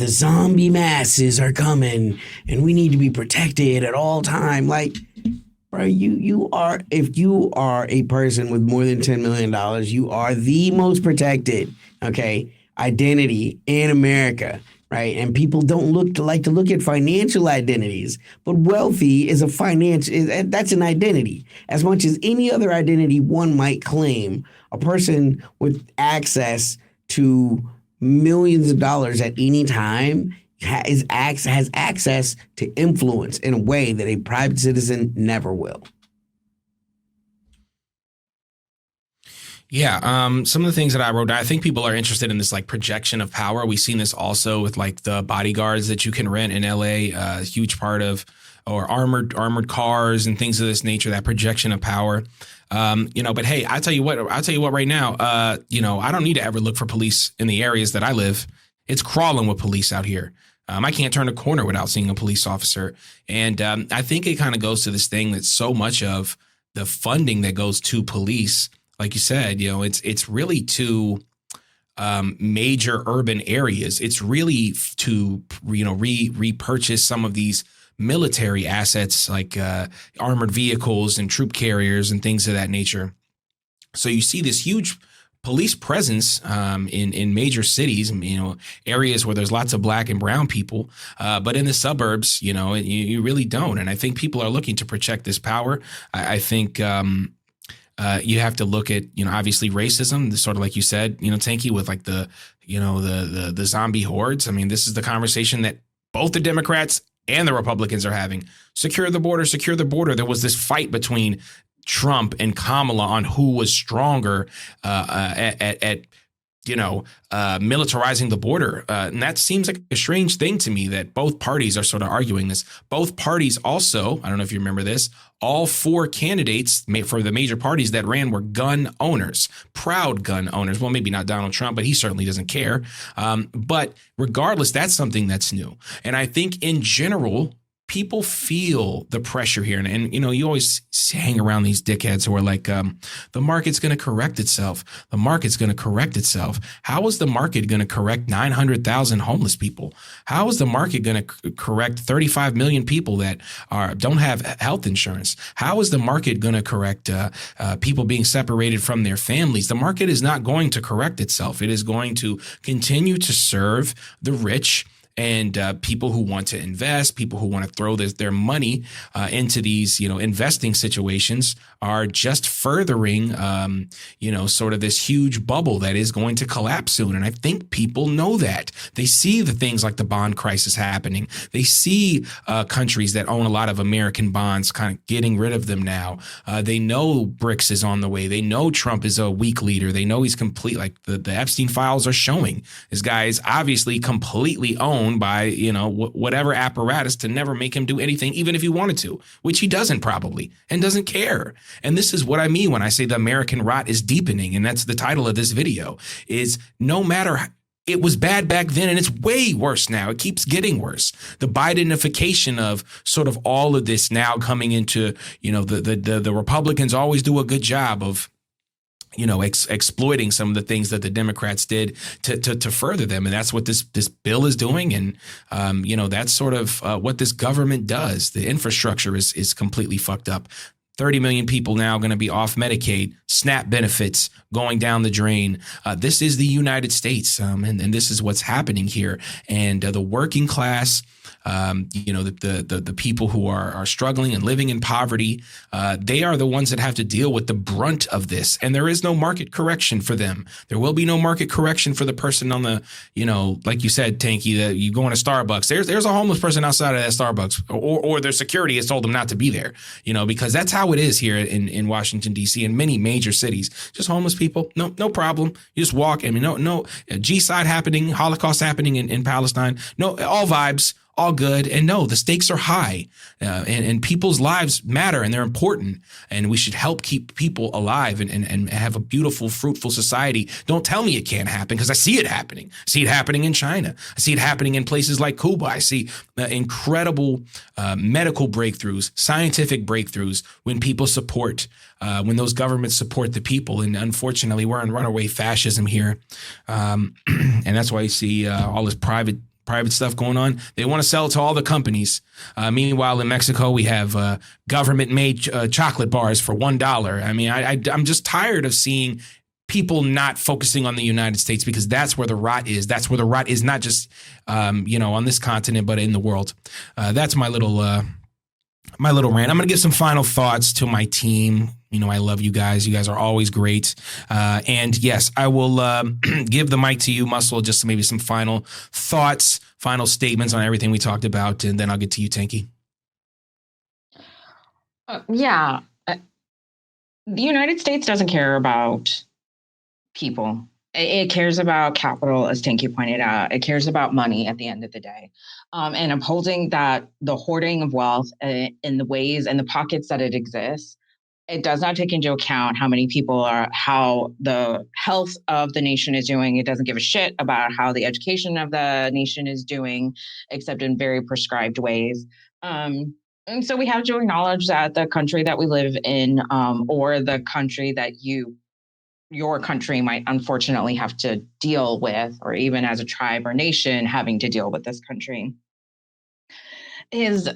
zombie masses are coming and we need to be protected at all time. Like, bro, if you are a person with more than $10 million, you are the most protected, identity in America. Right. And people don't like to look at financial identities, but wealthy is that's an identity. As much as any other identity one might claim, a person with access to millions of dollars at any time has access to influence in a way that a private citizen never will. Yeah, some of the things that I wrote down, I think people are interested in this like projection of power. We've seen this also with like the bodyguards that you can rent in LA, a huge part of, or armored cars and things of this nature, that projection of power. But hey, I'll tell you what right now, I don't need to ever look for police in the areas that I live. It's crawling with police out here. I can't turn a corner without seeing a police officer. And I think it kind of goes to this thing that so much of the funding that goes to police, like you said, it's really to major urban areas. It's really to, repurchase some of these military assets like armored vehicles and troop carriers and things of that nature. So you see this huge police presence in major cities, areas where there's lots of black and brown people. But in the suburbs, you really don't. And I think people are looking to protect this power. I think you have to look at, obviously racism, sort of like you said, Tanky, with like the zombie hordes. I mean, this is the conversation that both the Democrats and the Republicans are having. Secure the border, secure the border. There was this fight between Trump and Kamala on who was stronger at militarizing the border. And that seems like a strange thing to me that both parties are sort of arguing this. Both parties also, I don't know if you remember this, all four candidates for the major parties that ran were gun owners, proud gun owners. Well, maybe not Donald Trump, but he certainly doesn't care. But regardless, that's something that's new. And I think in general, people feel the pressure here. And you know, you always hang around these dickheads who are like, the market's going to correct itself. The market's going to correct itself. How is the market going to correct 900,000 homeless people? How is the market going to correct 35 million people that don't have health insurance? How is the market going to correct people being separated from their families? The market is not going to correct itself. It is going to continue to serve the rich and people who want to invest, people who want to throw their money into these, you know, investing situations are just furthering, you know, sort of this huge bubble that is going to collapse soon. And I think people know that. They see the things like the bond crisis happening. They see countries that own a lot of American bonds kind of getting rid of them now. They know BRICS is on the way. They know Trump is a weak leader. They know he's complete, like the Epstein files are showing. This guy is obviously completely owned by, you know, whatever apparatus to never make him do anything, even if he wanted to, which he doesn't probably and doesn't care. And this is what I mean when I say the American rot is deepening. And that's the title of this video, is no matter it was bad back then and it's way worse now. It keeps getting worse. The Bidenification of sort of all of this now coming into, you know, the Republicans always do a good job of, you know, exploiting some of the things that the Democrats did to further them. And that's what this bill is doing. And, you know, that's sort of what this government does. The infrastructure is completely fucked up. 30 million people now going to be off Medicaid, SNAP benefits going down the drain. This is the United States, and this is what's happening here. And the working class, you know, the people who are struggling and living in poverty, they are the ones that have to deal with the brunt of this. And there is no market correction for them. There will be no market correction for the person on the, you know, like you said, Tanky, that you go into Starbucks. There's a homeless person outside of that Starbucks, or their security has told them not to be there, you know, because that's how it is here in Washington, D.C. and many major cities. Just homeless people. No problem. You just walk. I mean, no G-side happening, Holocaust happening in Palestine. No, all vibes. All good. And no, the stakes are high, and people's lives matter and they're important. And we should help keep people alive and have a beautiful, fruitful society. Don't tell me it can't happen, because I see it happening. I see it happening in China. I see it happening in places like Cuba. I see incredible medical breakthroughs, scientific breakthroughs when people support, when those governments support the people. And unfortunately, we're in runaway fascism here. And that's why you see all this private stuff going on. They want to sell it to all the companies. Meanwhile, in Mexico, we have government-made chocolate bars for $1. I mean, I'm just tired of seeing people not focusing on the United States, because that's where the rot is. That's where the rot is, not just, you know, on this continent, but in the world. That's my little rant. I'm going to give some final thoughts to my team. You know, I love you guys. You guys are always great. And yes, I will give the mic to you, Muscle, just maybe some final thoughts, final statements on everything we talked about. And then I'll get to you, Tanky. Yeah. The United States doesn't care about people. It cares about capital, as Tanky pointed out. It cares about money at the end of the day. And upholding that, the hoarding of wealth in the ways and the pockets that it exists, it does not take into account how many people are, how the health of the nation is doing. It doesn't give a shit about how the education of the nation is doing, except in very prescribed ways. And so we have to acknowledge that the country that we live in, or the country that your country might unfortunately have to deal with, or even as a tribe or nation having to deal with this country, is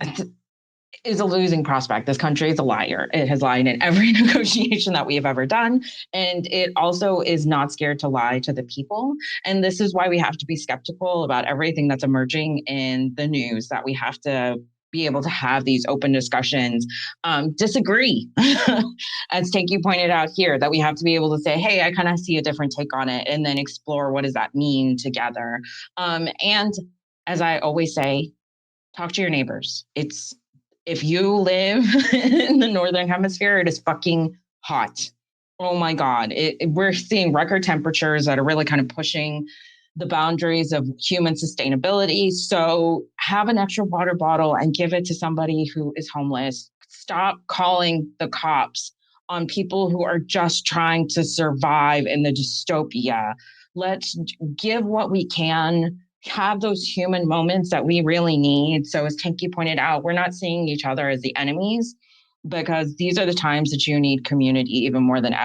a losing prospect. This country is a liar. It has lied in every negotiation that we have ever done. And it also is not scared to lie to the people. And this is why we have to be skeptical about everything that's emerging in the news, that we have to be able to have these open discussions, disagree, as Tanky pointed out here, that we have to be able to say, hey, I kind of see a different take on it, and then explore what does that mean together. And as I always say, talk to your neighbors. If you live in the Northern Hemisphere, it is fucking hot. Oh my God. We're seeing record temperatures that are really kind of pushing the boundaries of human sustainability. So have an extra water bottle and give it to somebody who is homeless. Stop calling the cops on people who are just trying to survive in the dystopia. Let's give what we can have those human moments that we really need. So as Tanky pointed out, we're not seeing each other as the enemies, because these are the times that you need community even more than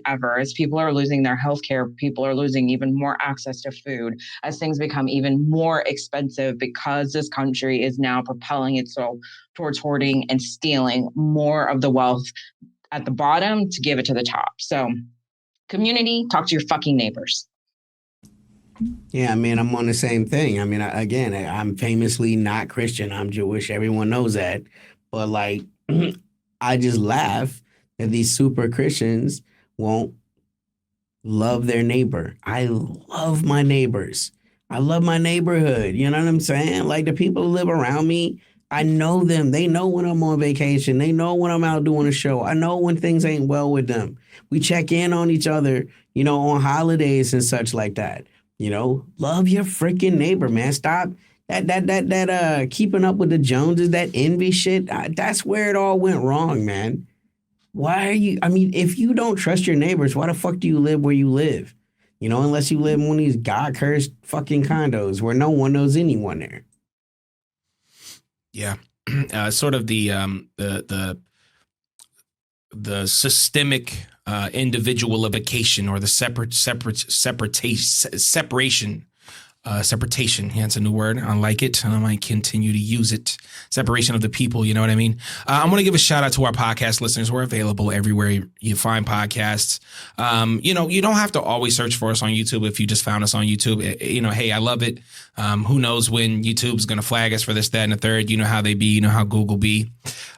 ever. As people are losing their healthcare, people are losing even more access to food, as things become even more expensive, because this country is now propelling itself towards hoarding and stealing more of the wealth at the bottom to give it to the top. So community, talk to your fucking neighbors. Yeah, I mean, I'm on the same thing. I mean, I'm famously not Christian. I'm Jewish. Everyone knows that. But like, I just laugh that these super Christians won't love their neighbor. I love my neighbors. I love my neighborhood. You know what I'm saying? Like, the people who live around me, I know them. They know when I'm on vacation. They know when I'm out doing a show. I know when things ain't well with them. We check in on each other, you know, on holidays and such like that. You know, love your freaking neighbor, man. Stop that keeping up with the Joneses, that envy shit. That's where it all went wrong, man. Why are you? I mean, if you don't trust your neighbors, why the fuck do you live where you live? You know, unless you live in one of these God-cursed fucking condos where no one knows anyone there. Yeah, sort of the systemic individualification, or the separation. Separation. Yeah, it's a new word. I like it. I might continue to use it. Separation of the people. You know what I mean? I want to give a shout out to our podcast listeners. We're available everywhere you find podcasts. You know, you don't have to always search for us on YouTube. If you just found us on YouTube, you know, hey, I love it. Who knows when YouTube's going to flag us for this, that, and the third. You know how they be. You know how Google be.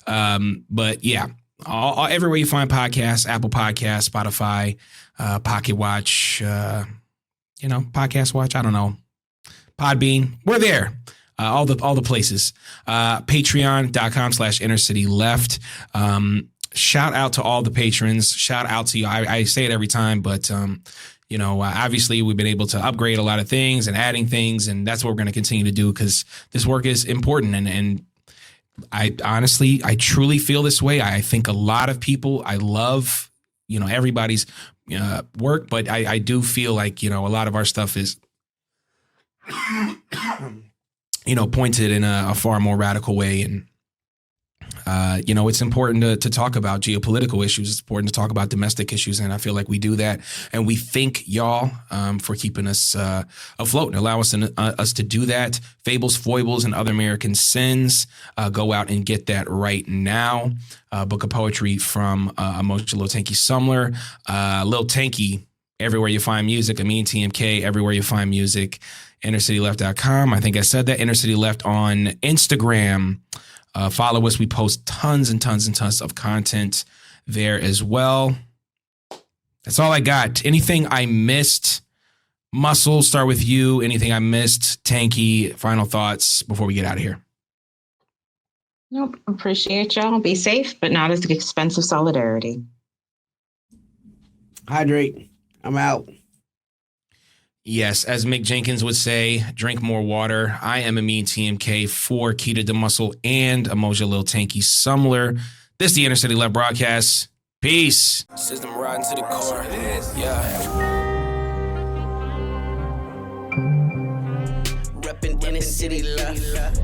But yeah, everywhere you find podcasts, Apple Podcasts, Spotify, Pocket Watch, you know, Podcast Watch. I don't know. Podbean, we're there. All the places. Patreon.com/InnerCityLeft. Shout out to all the patrons. Shout out to you. I say it every time, but you know, obviously we've been able to upgrade a lot of things and adding things, and that's what we're going to continue to do, because this work is important. And I honestly, I truly feel this way. I think a lot of people, I love, you know, everybody's work, but I do feel like, you know, a lot of our stuff is, you know, pointed in a far more radical way. And, you know, it's important to talk about geopolitical issues. It's important to talk about domestic issues. And I feel like we do that. And we thank y'all for keeping us afloat and allow us to do that. Fables, Foibles, and Other American Sins. Go out and get that right now. Book of poetry from Emotional Lil Tanky Sumler. Lil Tanky, everywhere you find music. Amin TMK, everywhere you find music. InnerCityLeft.com. I think I said that. InnerCityLeft on Instagram. Follow us. We post tons and tons and tons of content there as well. That's all I got. Anything I missed? Muscle, start with you. Anything I missed? Tanky, final thoughts before we get out of here. Nope. Appreciate y'all. Be safe, but not at the expense of solidarity. Hydrate. I'm out. Yes, as Mick Jenkins would say, drink more water. I am Amin TMK for Keita the Muscle and Emoja Lil Tanky Sumler. This is the Inner City Left broadcast. Peace. System riding to the core. Yeah. Reppin' Inner City Left.